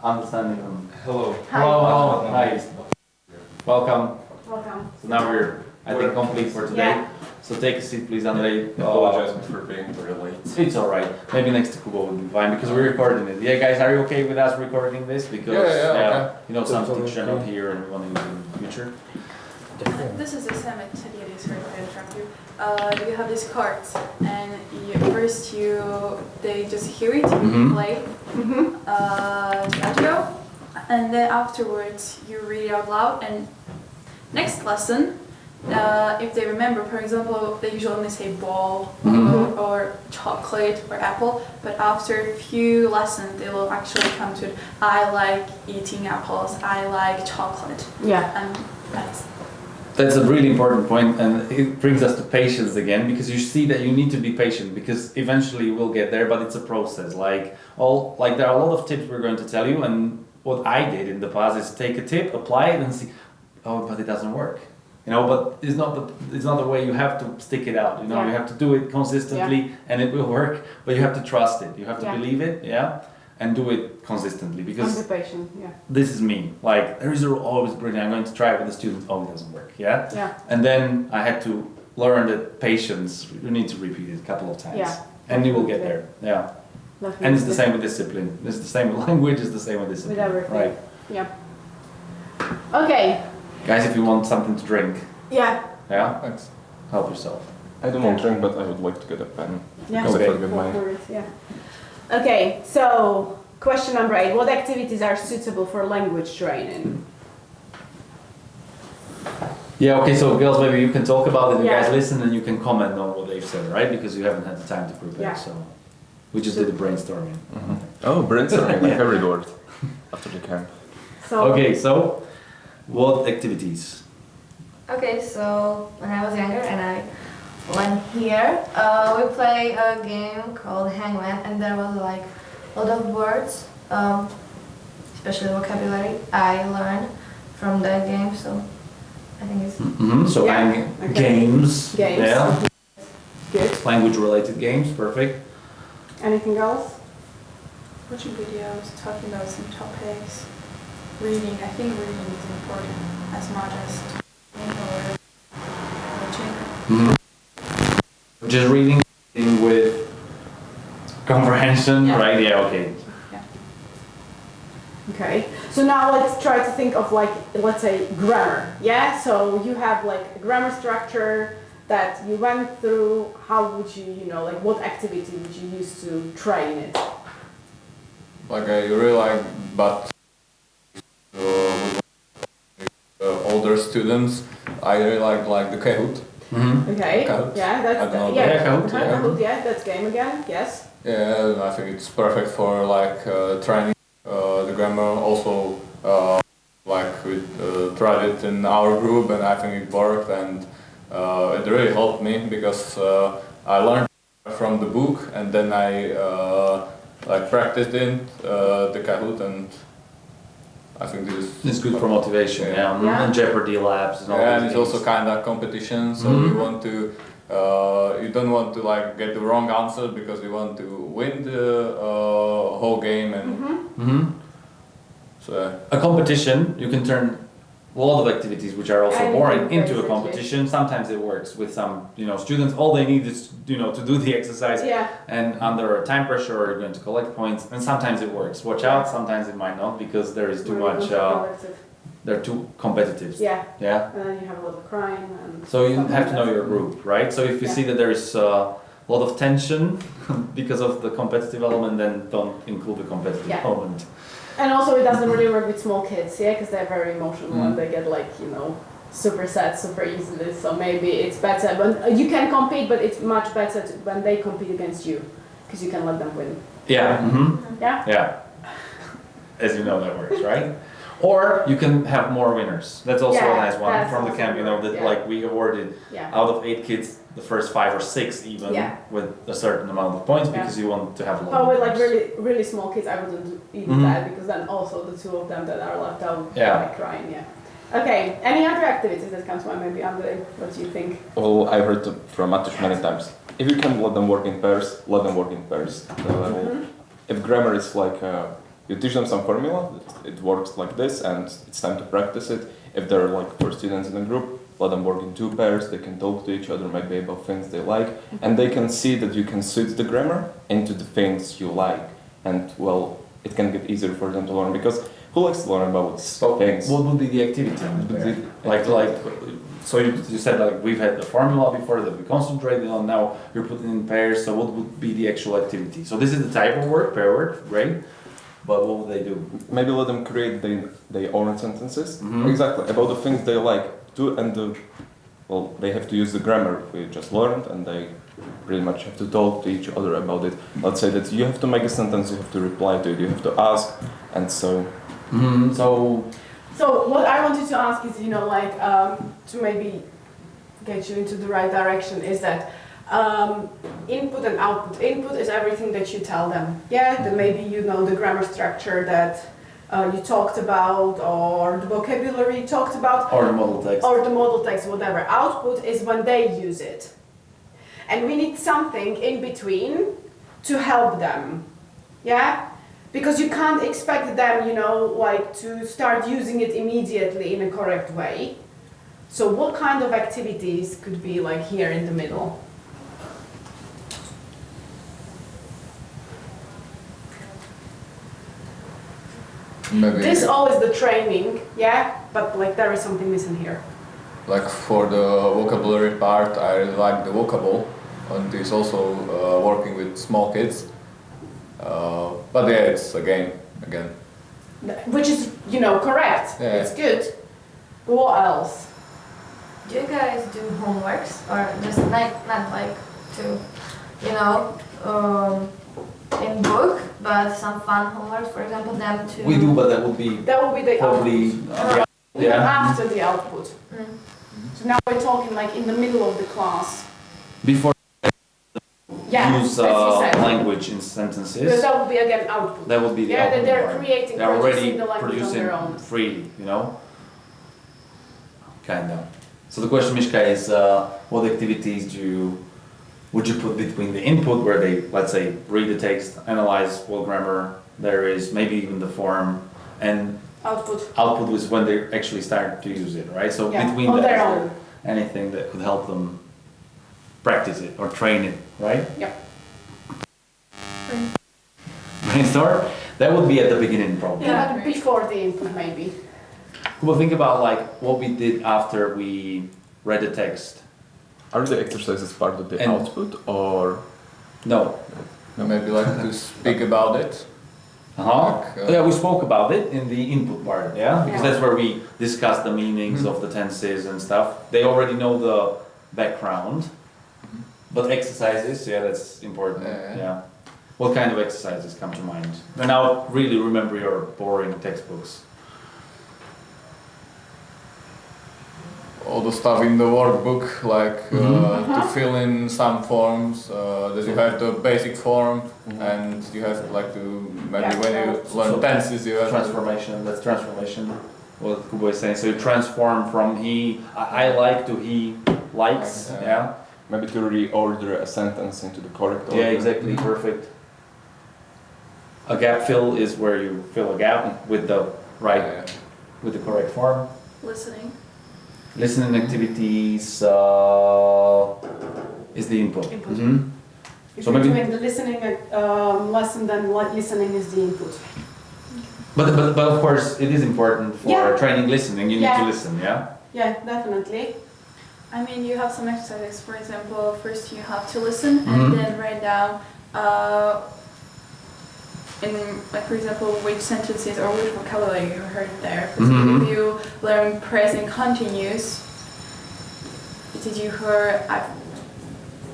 [SPEAKER 1] understanding them.
[SPEAKER 6] Hello.
[SPEAKER 2] Hi.
[SPEAKER 1] Hello, hi. Welcome.
[SPEAKER 2] Welcome.
[SPEAKER 1] So now we're, I think, complete for today.
[SPEAKER 2] Yeah.
[SPEAKER 1] So take a seat please, Andrei.
[SPEAKER 6] Apologize for being very late.
[SPEAKER 1] It's alright. Maybe next to Kubo will be fine because we're recording it. Yeah, guys, are you okay with us recording this? Because
[SPEAKER 5] Yeah,
[SPEAKER 1] you know some
[SPEAKER 6] Totally
[SPEAKER 1] teachers are not
[SPEAKER 6] okay.
[SPEAKER 1] here and we want to use it in the future.
[SPEAKER 3] This is the same at TDD, sorry to interrupt you. You have these cards, and first they just hear it,
[SPEAKER 1] Mhm.
[SPEAKER 3] play audio, and then afterwards you read it out loud. And next lesson, if they remember, for example, they usually only say ball
[SPEAKER 1] Mhm.
[SPEAKER 3] or chocolate or apple, but after a few lessons they will actually come to it. I like eating apples. I like chocolate,
[SPEAKER 2] Yeah.
[SPEAKER 3] and that's.
[SPEAKER 1] That's a really important point, and it brings us to patience again, because you see that you need to be patient, because eventually we'll get there, but it's a process. Like there are a lot of tips we're going to tell you, and what I did in the past is take a tip, apply it, and see, oh, but it doesn't work. You know, but it's not the way. You have to stick it out. You know,
[SPEAKER 2] Yeah.
[SPEAKER 1] you have to do it consistently, and it will work. But you have to trust it. You have to
[SPEAKER 2] Yeah.
[SPEAKER 1] believe it, yeah, and do it consistently, because
[SPEAKER 2] And be patient. Yeah.
[SPEAKER 1] this is me. Like there is always brilliant. I'm going to try it with the students. Oh, it doesn't work. Yeah.
[SPEAKER 2] Yeah.
[SPEAKER 1] And then I had to learn that patience. You need to repeat it a couple of times.
[SPEAKER 2] Yeah,
[SPEAKER 1] And you will get there.
[SPEAKER 2] definitely.
[SPEAKER 1] Yeah.
[SPEAKER 2] Definitely.
[SPEAKER 1] And it's the same with discipline. It's the same with language. It's the same with discipline.
[SPEAKER 2] With everything.
[SPEAKER 1] Right.
[SPEAKER 2] Yeah. Okay.
[SPEAKER 1] Guys, if you want something to drink,
[SPEAKER 2] Yeah.
[SPEAKER 1] yeah,
[SPEAKER 6] Thanks.
[SPEAKER 1] help yourself.
[SPEAKER 6] I don't want drink, but I would like to get a pen.
[SPEAKER 2] Yeah.
[SPEAKER 6] Because
[SPEAKER 1] Okay.
[SPEAKER 6] I forget
[SPEAKER 2] Go
[SPEAKER 6] mine.
[SPEAKER 2] for it, yeah. Okay, so question number 8. What activities are suitable for language training?
[SPEAKER 1] Yeah. Okay. So girls, maybe you can talk about it. You
[SPEAKER 2] Yeah.
[SPEAKER 1] guys listen and you can comment on what they've said, right? Because you haven't had the time to prepare.
[SPEAKER 2] Yeah.
[SPEAKER 1] So we just did a brainstorming.
[SPEAKER 6] Oh, brainstorming, my favorite word. After the camp.
[SPEAKER 2] So,
[SPEAKER 1] Okay. So what activities?
[SPEAKER 4] Okay, so when I was younger and I went here, we play a game called Hangman, and there was like a lot of words, especially vocabulary, I learned from that game. So I think it's
[SPEAKER 1] Mm-hmm. So
[SPEAKER 2] Yeah,
[SPEAKER 1] playing
[SPEAKER 2] okay.
[SPEAKER 1] games.
[SPEAKER 2] Games.
[SPEAKER 1] Yeah.
[SPEAKER 2] Good.
[SPEAKER 1] Language-related games. Perfect.
[SPEAKER 2] Anything else?
[SPEAKER 3] Watching videos, talking about some topics, reading. I think reading is important as much as talking or watching.
[SPEAKER 1] Mm-hmm. Just reading with comprehension,
[SPEAKER 3] Yeah.
[SPEAKER 1] right? Yeah, okay.
[SPEAKER 2] Okay. So now let's try to think of like, let's say grammar. Yeah. So you have like a grammar structure that you went through. How would you, like what activity would you use to train it?
[SPEAKER 5] Like I really like, but older students, I really like the Kahoot.
[SPEAKER 1] Mm-hmm.
[SPEAKER 2] Okay.
[SPEAKER 5] Kahoot.
[SPEAKER 2] Yeah,
[SPEAKER 5] I
[SPEAKER 2] that's
[SPEAKER 5] don't know.
[SPEAKER 2] yeah.
[SPEAKER 1] Yeah, Kahoot, yeah.
[SPEAKER 2] Kahoot, yeah, that's game again. Yes.
[SPEAKER 5] Yeah, I think it's perfect for like training the grammar. Also, like we tried it in our group, and I think it worked, and it really helped me because I learned from the book, and then I like practiced in the Kahoot, and I think this
[SPEAKER 1] It's good for motivation, yeah.
[SPEAKER 2] Yeah.
[SPEAKER 1] And Jeopardy labs and all
[SPEAKER 5] Yeah, and
[SPEAKER 1] these
[SPEAKER 5] it's
[SPEAKER 1] things.
[SPEAKER 5] also kind of competition, so
[SPEAKER 1] Mhm.
[SPEAKER 5] you want to, you don't want to like get the wrong answer because you want to win the whole game, and
[SPEAKER 1] Mhm.
[SPEAKER 5] so yeah.
[SPEAKER 1] A competition, you can turn a lot of activities which are also
[SPEAKER 2] Anything,
[SPEAKER 1] boring into a
[SPEAKER 2] basically.
[SPEAKER 1] competition. Sometimes it works with some, students. All they need is, to do the exercise,
[SPEAKER 2] Yeah.
[SPEAKER 1] and under time pressure, you're going to collect points. And sometimes it works. Watch out. Sometimes it might not because there is too
[SPEAKER 2] Really
[SPEAKER 1] much.
[SPEAKER 2] good collective.
[SPEAKER 1] They're too competitive.
[SPEAKER 2] Yeah.
[SPEAKER 1] Yeah.
[SPEAKER 2] And then you have a lot of crying and.
[SPEAKER 1] So you
[SPEAKER 2] something
[SPEAKER 1] have to
[SPEAKER 2] like
[SPEAKER 1] know
[SPEAKER 2] that.
[SPEAKER 1] your group, right? So if you
[SPEAKER 2] Yeah.
[SPEAKER 1] see that there is a lot of tension because of the competitive element, then don't include the competitive
[SPEAKER 2] Yeah.
[SPEAKER 1] element.
[SPEAKER 2] And also, it doesn't really work with small kids, yeah, because they're very emotional and they get like super sad super easily. So maybe it's better when you can compete, but it's much better when they compete against you, because you can let them win.
[SPEAKER 1] Yeah. Mm-hmm.
[SPEAKER 2] Yeah.
[SPEAKER 1] Yeah. As you know, that works, right? Or you can have more winners. That's also
[SPEAKER 2] Yeah,
[SPEAKER 1] a nice one
[SPEAKER 2] that's
[SPEAKER 1] from the
[SPEAKER 2] also
[SPEAKER 1] camp.
[SPEAKER 2] good,
[SPEAKER 1] That
[SPEAKER 2] yeah.
[SPEAKER 1] like we awarded
[SPEAKER 2] Yeah.
[SPEAKER 1] out of 8 kids the first 5 or 6 even
[SPEAKER 2] Yeah.
[SPEAKER 1] with a certain amount of points
[SPEAKER 2] Yeah.
[SPEAKER 1] because you want to have a lot.
[SPEAKER 2] But
[SPEAKER 1] of
[SPEAKER 2] with like
[SPEAKER 1] winners.
[SPEAKER 2] really small kids, I wouldn't do even
[SPEAKER 1] Mhm.
[SPEAKER 2] that, because then also the two of them that are left out
[SPEAKER 1] Yeah.
[SPEAKER 2] like crying. Yeah. Okay. Any other activities that come to mind? Maybe Andre, what do you think?
[SPEAKER 6] Well, I've heard from Matusz many times. If you can let them work in pairs, let them work in pairs.
[SPEAKER 2] Mhm.
[SPEAKER 6] If grammar is like you teach them some formula, it works like this, and it's time to practice it. If there are like 4 students in a group, let them work in 2 pairs. They can talk to each other, maybe about things they like, and they can see that you can suit the grammar into the things you like, and well, it can get easier for them to learn because who likes to learn about
[SPEAKER 1] So
[SPEAKER 6] things?
[SPEAKER 1] what would be the activity? Like so you said like we've had the formula before that we concentrated on. Now you're putting in pairs. So what would be the actual activity? So this is the type of work, pair work, great. But what would they do?
[SPEAKER 6] Maybe let them create their own sentences.
[SPEAKER 1] Mhm.
[SPEAKER 6] Exactly, about the things they like to, and well, they have to use the grammar we just learned, and they pretty much have to talk to each other about it. Let's say that you have to make a sentence, you have to reply to it, you have to ask, and so.
[SPEAKER 1] Mm-hmm.
[SPEAKER 2] So what I wanted to ask is, to maybe get you into the right direction, is that input and output. Input is everything that you tell them. Yeah, that maybe you know the grammar structure that you talked about, or the vocabulary you talked about,
[SPEAKER 1] Or the model text.
[SPEAKER 2] or the model text, whatever. Output is when they use it. And we need something in between to help them. Yeah? Because you can't expect them, to start using it immediately in a correct way. So what kind of activities could be like here in the middle?
[SPEAKER 5] Maybe
[SPEAKER 2] This all is the training, yeah? But like there is something missing here.
[SPEAKER 5] like for the vocabulary part, I really like the vocable, and it's also working with small kids. But yeah, it's a game again.
[SPEAKER 2] Which is, correct.
[SPEAKER 5] Yeah.
[SPEAKER 2] It's good. But what else?
[SPEAKER 4] Do you guys do homeworks or just not like to, in book, but some fun homework, for example, them to.
[SPEAKER 1] We do, but that would be
[SPEAKER 2] That will be the
[SPEAKER 1] probably
[SPEAKER 2] output. After the output.
[SPEAKER 4] Mm.
[SPEAKER 2] So now we're talking like in the middle of the class.
[SPEAKER 1] before
[SPEAKER 2] Yeah,
[SPEAKER 1] use
[SPEAKER 2] as you said.
[SPEAKER 1] language in
[SPEAKER 2] Because
[SPEAKER 1] sentences.
[SPEAKER 2] that would be again output.
[SPEAKER 1] That would be the
[SPEAKER 2] Yeah, that
[SPEAKER 1] output
[SPEAKER 2] they're
[SPEAKER 1] part.
[SPEAKER 2] creating,
[SPEAKER 1] They're already
[SPEAKER 2] producing the language on
[SPEAKER 1] producing
[SPEAKER 2] their own.
[SPEAKER 1] freely, Kind of. So the question, Mishka, is what activities would you put between the input where they, let's say, read the text, analyze what grammar there is, maybe even the form, and
[SPEAKER 2] Output.
[SPEAKER 1] output was when they actually start to use it, right? So
[SPEAKER 2] Yeah,
[SPEAKER 1] between
[SPEAKER 2] on
[SPEAKER 1] that,
[SPEAKER 2] their
[SPEAKER 1] is there
[SPEAKER 2] own.
[SPEAKER 1] anything that could help them practice it or train it, right?
[SPEAKER 2] Yep.
[SPEAKER 1] Brainstorm? That would be at the beginning probably.
[SPEAKER 2] Yeah, but before the input maybe.
[SPEAKER 1] Well, think about like what we did after we read the text.
[SPEAKER 6] Are the exercises part of the
[SPEAKER 1] And-
[SPEAKER 6] output, or
[SPEAKER 1] No.
[SPEAKER 5] Maybe like to speak about it.
[SPEAKER 1] Uh-huh.
[SPEAKER 5] Like,
[SPEAKER 1] Yeah, we spoke about it in the input part, yeah? Because
[SPEAKER 2] Yeah.
[SPEAKER 1] that's where we discussed the meanings of the tenses and stuff. They already know background. But exercises, yeah, that's important. Yeah. What kind of exercises come to mind? And now really remember your boring textbooks.
[SPEAKER 5] All the stuff in the workbook, like to fill in some forms. That you have the basic form, and you have like to maybe when you learn tenses, you have
[SPEAKER 1] Transformation. That's transformation. What Kubo is saying. So you transform from I like to he likes. Yeah.
[SPEAKER 6] Maybe to reorder a sentence into the correct order.
[SPEAKER 1] Yeah, exactly. Perfect. A gap fill is where you fill a gap with the with the correct form.
[SPEAKER 3] Listening.
[SPEAKER 1] Listening activities is the input. Mm-hmm.
[SPEAKER 2] If
[SPEAKER 1] So
[SPEAKER 2] you're
[SPEAKER 1] maybe-
[SPEAKER 2] doing the listening lesson, then listening is the input.
[SPEAKER 1] But of course it is important for
[SPEAKER 2] Yeah.
[SPEAKER 1] training listening. You need
[SPEAKER 2] Yeah.
[SPEAKER 1] to listen. Yeah.
[SPEAKER 2] Yeah, definitely.
[SPEAKER 3] I mean, you have some exercises. For example, first you have to listen
[SPEAKER 1] Mhm.
[SPEAKER 3] and then write down, in like for example, which sentences or which vocabulary you heard there. For example,
[SPEAKER 1] Mhm.
[SPEAKER 3] if you learn present continuous, did you hear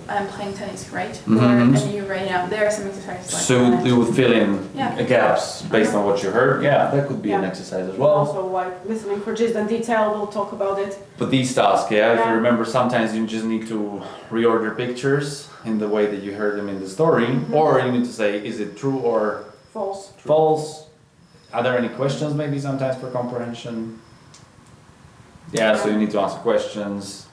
[SPEAKER 3] I'm playing tennis, right?
[SPEAKER 1] Mhm.
[SPEAKER 3] Or and you write down. There are some exercises like
[SPEAKER 1] So
[SPEAKER 3] that.
[SPEAKER 1] you would fill in
[SPEAKER 3] Yeah.
[SPEAKER 1] gaps based on what you heard. Yeah, that could be an
[SPEAKER 2] Yeah.
[SPEAKER 1] exercise as well.
[SPEAKER 2] Also, like listening for gist and detail, we'll talk about it.
[SPEAKER 1] But these tasks, if you
[SPEAKER 2] Yeah.
[SPEAKER 1] remember, sometimes you just need to reorder pictures in the way that you heard them in the story, or you need to say, is it true or
[SPEAKER 2] False.
[SPEAKER 1] false? Are there any questions maybe sometimes for comprehension? Yeah, so you need to answer questions.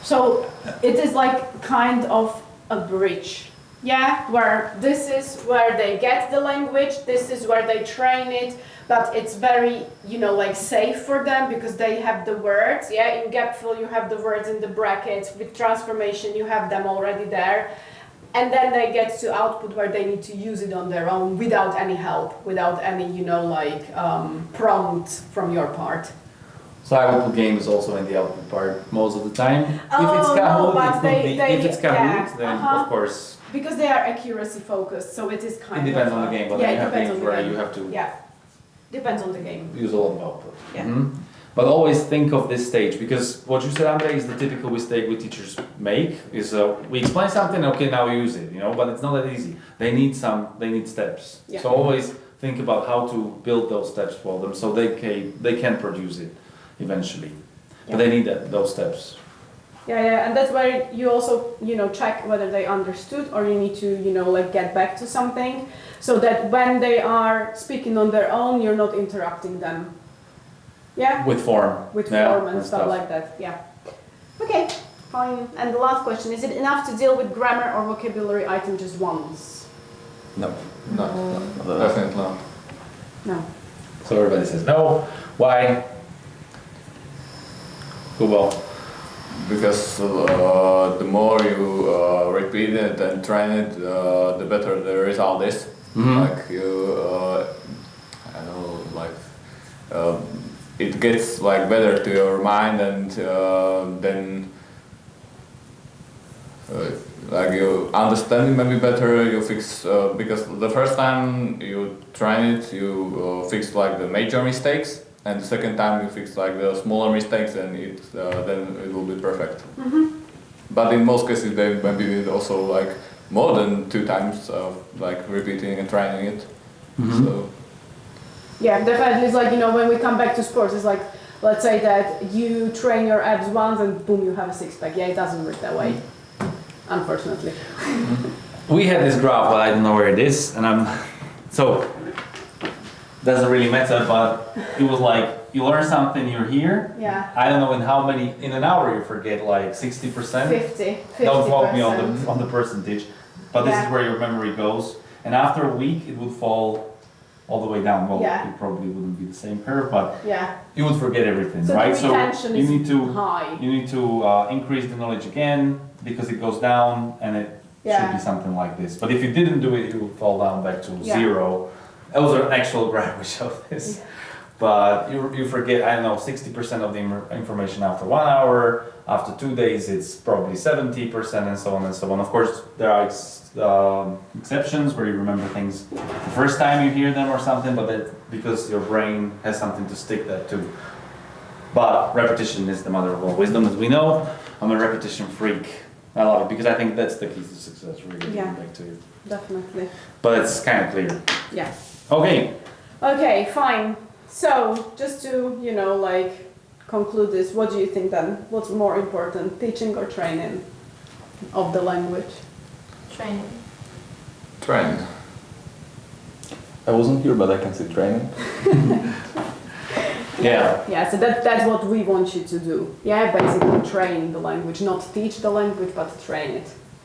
[SPEAKER 2] So it is like kind of a bridge. Yeah, where this is where they get the language, this is where they train it, but it's very, like safe for them because they have the words. Yeah, in Gapfill you have the words in the brackets, with transformation you have them already there. And then they get to output where they need to use it on their own without any help, without any, prompt from your part.
[SPEAKER 1] So I would put games also in the output part most of the time.
[SPEAKER 2] Oh,
[SPEAKER 1] if it's
[SPEAKER 2] no,
[SPEAKER 1] Kahoot,
[SPEAKER 2] but
[SPEAKER 1] it would
[SPEAKER 2] they-
[SPEAKER 1] be,
[SPEAKER 2] they-
[SPEAKER 1] if it's Kahoot,
[SPEAKER 2] yeah,
[SPEAKER 1] then of course
[SPEAKER 2] Because they are accuracy focused, so it is kind
[SPEAKER 1] it depends
[SPEAKER 2] of...
[SPEAKER 1] on the game, but
[SPEAKER 2] yeah,
[SPEAKER 1] then
[SPEAKER 2] it
[SPEAKER 1] you have
[SPEAKER 2] depends
[SPEAKER 1] games
[SPEAKER 2] on the
[SPEAKER 1] where
[SPEAKER 2] game.
[SPEAKER 1] you have to
[SPEAKER 2] Yeah, depends on the game.
[SPEAKER 1] use a lot of output.
[SPEAKER 2] Yeah.
[SPEAKER 1] Mhm. But always think of this stage, because what you said, Andre, is the typical mistake we teachers make. Is we explain something, okay, now use it, but it's not that easy. They need steps.
[SPEAKER 2] Yeah.
[SPEAKER 1] So always think about how to build those steps for them, so they can produce it eventually.
[SPEAKER 2] Yeah.
[SPEAKER 1] But they need those steps.
[SPEAKER 2] Yeah, and that's where you also, check whether they understood, or you need to, get back to something, so that when they are speaking on their own, you're not interrupting them. Yeah?
[SPEAKER 1] With form.
[SPEAKER 2] With
[SPEAKER 1] Yeah,
[SPEAKER 2] form and stuff like that, yeah. Okay, fine. And the last question, is it enough to deal with grammar or vocabulary item just once?
[SPEAKER 6] No.
[SPEAKER 5] No, definitely not.
[SPEAKER 2] No.
[SPEAKER 1] So everybody says no. Why? Kubo.
[SPEAKER 5] Because the more you repeat it and train it, the better the result is.
[SPEAKER 1] Mhm.
[SPEAKER 5] Like it gets like better to your mind, and then like you understand it maybe better. You fix because the first time you train it, you fix like the major mistakes. And the second time you fix like the smaller mistakes, and then it will be perfect. But in most cases, they maybe also like more than 2 times of like repeating and training it. So
[SPEAKER 2] Yeah, definitely. It's like, when we come back to sports, it's like, let's say that you train your abs once and boom, you have a six pack. Yeah, it doesn't work that way, unfortunately.
[SPEAKER 1] We had this graph, but I don't know where it is, and so doesn't really matter. But it was like you learn something, you're here.
[SPEAKER 2] Yeah.
[SPEAKER 1] I don't know in an hour you forget like 60%.
[SPEAKER 2] 50%.
[SPEAKER 1] Don't quote me on the percentage, but this
[SPEAKER 2] Yeah.
[SPEAKER 1] is where your memory goes. And after a week, it would fall all the way down. Well,
[SPEAKER 2] Yeah.
[SPEAKER 1] it probably wouldn't be the same curve, but
[SPEAKER 2] Yeah.
[SPEAKER 1] you would forget everything,
[SPEAKER 2] So
[SPEAKER 1] right?
[SPEAKER 2] the retention
[SPEAKER 1] you
[SPEAKER 2] is
[SPEAKER 1] need to
[SPEAKER 2] high.
[SPEAKER 1] increase the knowledge again, because it goes down, and it should
[SPEAKER 2] Yeah.
[SPEAKER 1] be something like this. But if you didn't do it, it would fall down back to
[SPEAKER 2] Yeah.
[SPEAKER 1] 0. That was an actual graph we showed this. But you forget, I don't know, 60% of the information after 1 hour. After 2 days, it's probably 70%, and so on and so on. Of course, there are exceptions where you remember things the first time you hear them or something, but that because your brain has something to stick that to. But repetition is the mother of all wisdom, as we know. I'm a repetition freak. I love it because I think that's the key to success, really.
[SPEAKER 2] Yeah.
[SPEAKER 1] Back to it.
[SPEAKER 2] Definitely.
[SPEAKER 1] But it's kind of clear.
[SPEAKER 2] Yeah.
[SPEAKER 1] Okay.
[SPEAKER 2] Okay, fine. So, just to, you know, like, conclude this, what do you think then? What's more important, teaching or training of the language?
[SPEAKER 4] Training.
[SPEAKER 5] Training.
[SPEAKER 6] I wasn't here, but I can say training.
[SPEAKER 1] Yeah.
[SPEAKER 2] Yeah, so that's what we want you to do. Yeah, basically train the language, not teach the language, but train it.